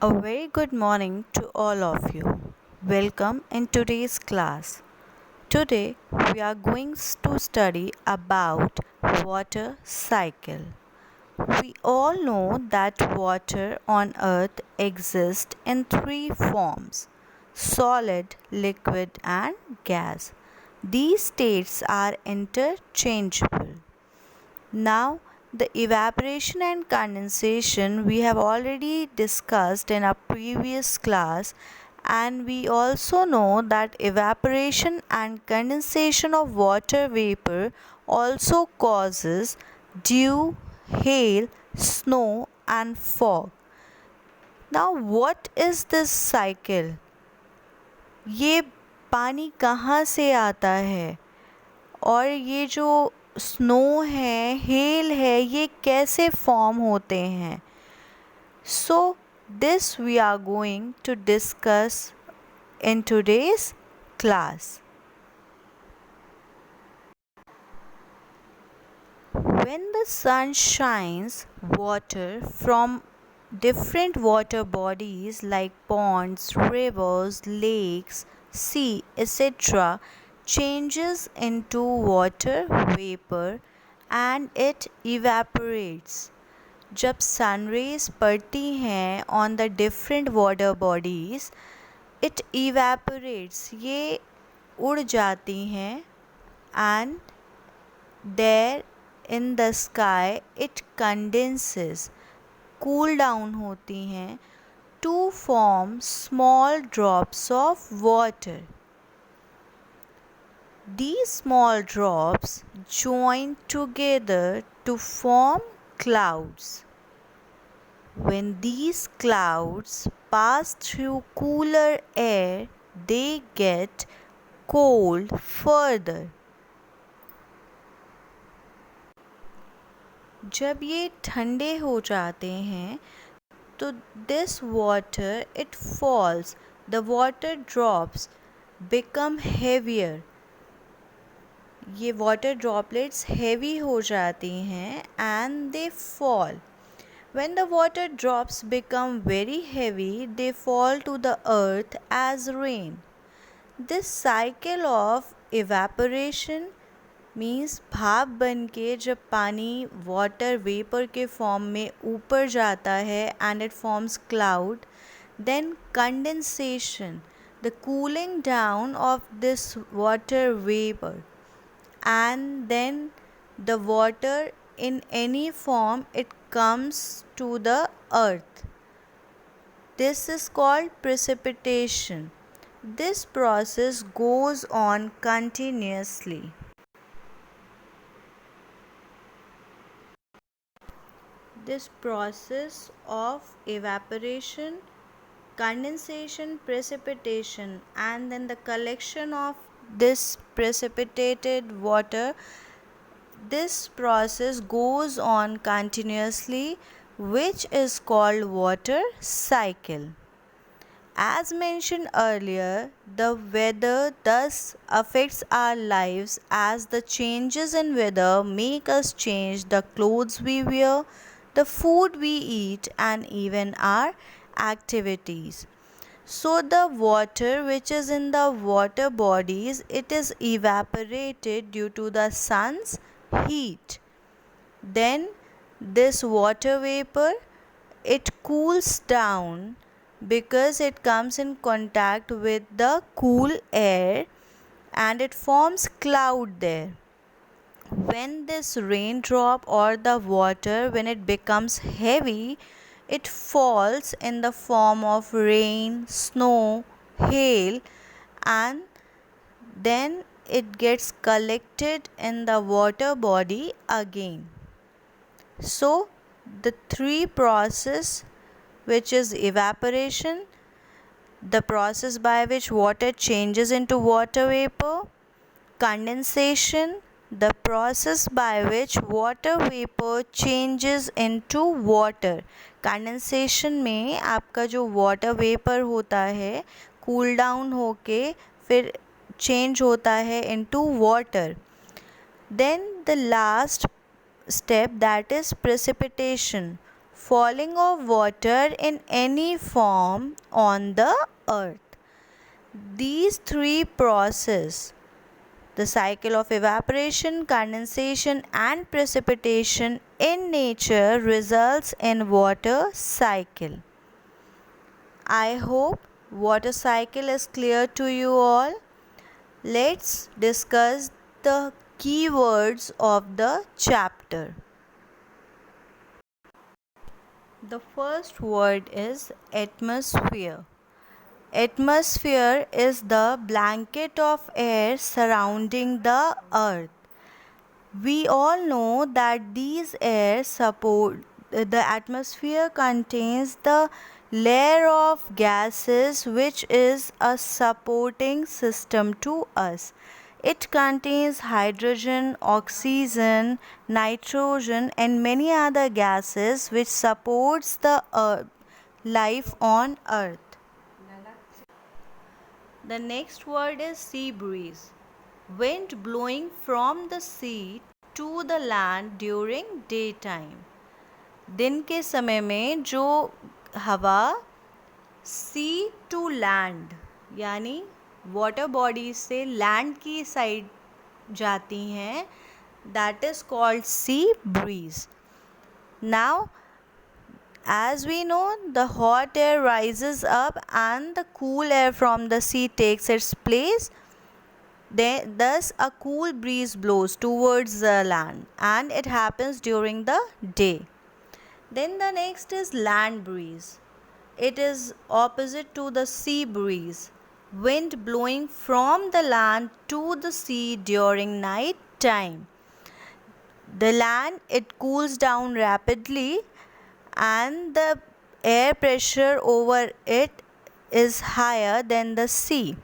A very good morning to all of you. Welcome in today's class. Today we are going to study about water cycle. We all know that water on earth exists in three forms: solid, liquid and gas. These states are interchangeable. Now, the evaporation and condensation we have already discussed in our previous class, and we also know that evaporation and condensation of water vapor also causes dew, hail, snow, and fog. Now, what is this cycle? ये पानी कहाँ से आता है और ये जो snow है, हेल है, ये कैसे फॉर्म होते हैं? So this we are going to discuss in today's class. When the sun shines, water from different water bodies like ponds, rivers, lakes, sea, etc. changes into water vapor and it evaporates. जब sun rays पड़ती हैं on the different water bodies, it evaporates. ये उड़ जाती हैं and there in the sky it condenses, cool down होती हैं to form small drops of water. These small drops join together to form clouds. When these clouds pass through cooler air, they get cold further. जब ये ठंडे हो जाते हैं तो this water it falls, the water drops become heavier. ये water droplets heavy हो जाती हैं and they fall. When the water drops become very heavy, they fall to the earth as rain. This cycle of evaporation means भाप बन के जब पानी water vapour के फॉर्म में ऊपर जाता है and it forms cloud, then condensation, the cooling down of this water vapour, and then the water in any form it comes to the earth. This is called precipitation. This process goes on continuously. This process of evaporation, condensation, precipitation, and then the collection of this precipitated water, this process goes on continuously, which is called water cycle. As mentioned earlier, the weather thus affects our lives as the changes in weather make us change the clothes we wear, the food we eat, and even our activities. So the water which is in the water bodies, it is evaporated due to the sun's heat. Then this water vapor, it cools down because it comes in contact with the cool air and it forms cloud there. When this raindrop or the water, when it becomes heavy, it falls in the form of rain, snow, hail, and then it gets collected in the water body again. So the three process, which is evaporation, the process by which water changes into water vapor, condensation, the process by which water vapor changes into water. Condensation में आपका जो water vapour होता है cool down होके फिर change होता है into water. Then the last step, that is precipitation, falling of water in any form on the earth. These three processes, the cycle of evaporation, condensation and precipitation in nature, results in water cycle. I hope water cycle is clear to you all. Let's discuss the keywords of the chapter. The first word is atmosphere. Atmosphere is the blanket of air surrounding the earth. We all know that the atmosphere contains the layer of gases which is a supporting system to us. It contains hydrogen, oxygen, nitrogen and many other gases which supports the life on earth. The next word is sea breeze. Wind blowing from the sea to the land during daytime. दिन के समय में जो हवा सी to land यानी water body से land की side जाती हैं, that is called sea breeze. Now as we know, the hot air rises up and the cool air from the sea takes its place. Thus, a cool breeze blows towards the land and it happens during the day. Then the next is land breeze. It is opposite to the sea breeze. Wind blowing from the land to the sea during night time. The land, it cools down rapidly and the air pressure over it is higher than the sea.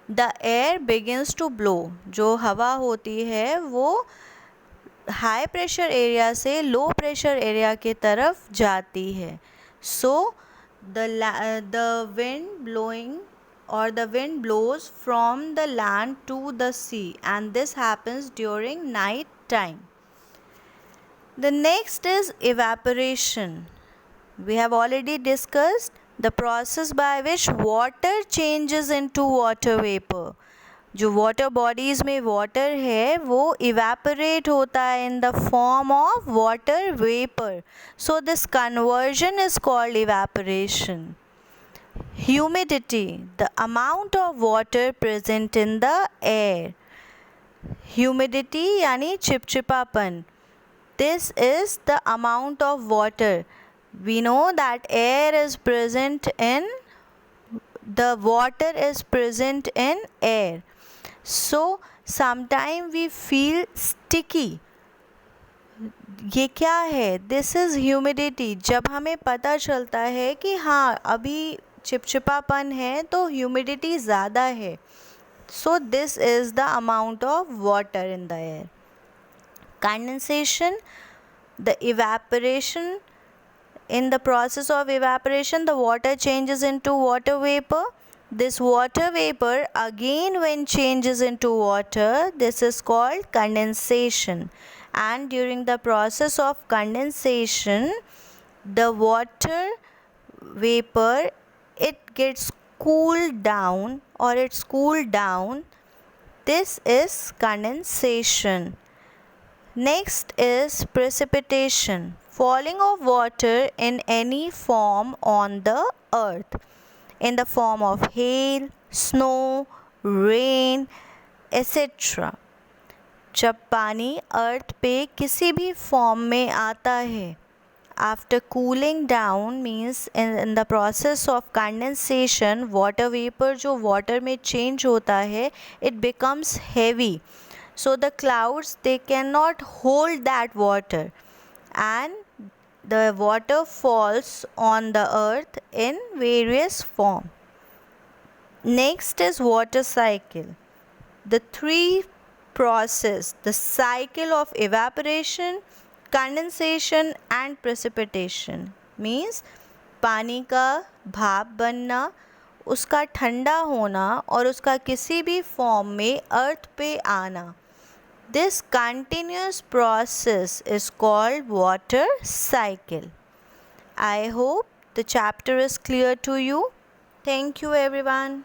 The air begins to blow. जो हवा होती है वो high pressure area से low pressure area की तरफ जाती है. So the wind blowing or the wind blows from the land to the sea and this happens during night time. The next is evaporation. We have already discussed the process by which water changes into water vapor. जो water bodies में water है वो evaporate होता है in the form of water vapor. So this conversion is called evaporation. Humidity, the amount of water present in the air. Humidity यानी चिपचिपापन. This is the amount of water. We know that air is present in the water is present in air. So sometimes we feel sticky. ये क्या है? This is humidity. जब हमें पता चलता है कि हाँ अभी चिपचिपापन है तो humidity ज़्यादा है. So this is the amount of water in the air. Condensation, the evaporation. In the process of evaporation, the water changes into water vapor. This water vapor again when changes into water, this is called condensation. And during the process of condensation, the water vapor, it gets cooled down or it's cooled down. This is condensation. Next is precipitation, falling of water in any form on the earth, in the form of hail, snow, rain, etc. जब पानी अर्थ पे किसी भी form में आता है, after cooling down means in the process of condensation, water vapor जो water में change होता है, it becomes heavy. So the clouds, they cannot hold that water and the water falls on the earth in various form. Next is water cycle. The three process, the cycle of evaporation, condensation and precipitation means पानी का भाप बनना, उसका ठंडा होना और उसका किसी भी फॉर्म में अर्थ पे आना. This continuous process is called water cycle. I hope the chapter is clear to you. Thank you everyone.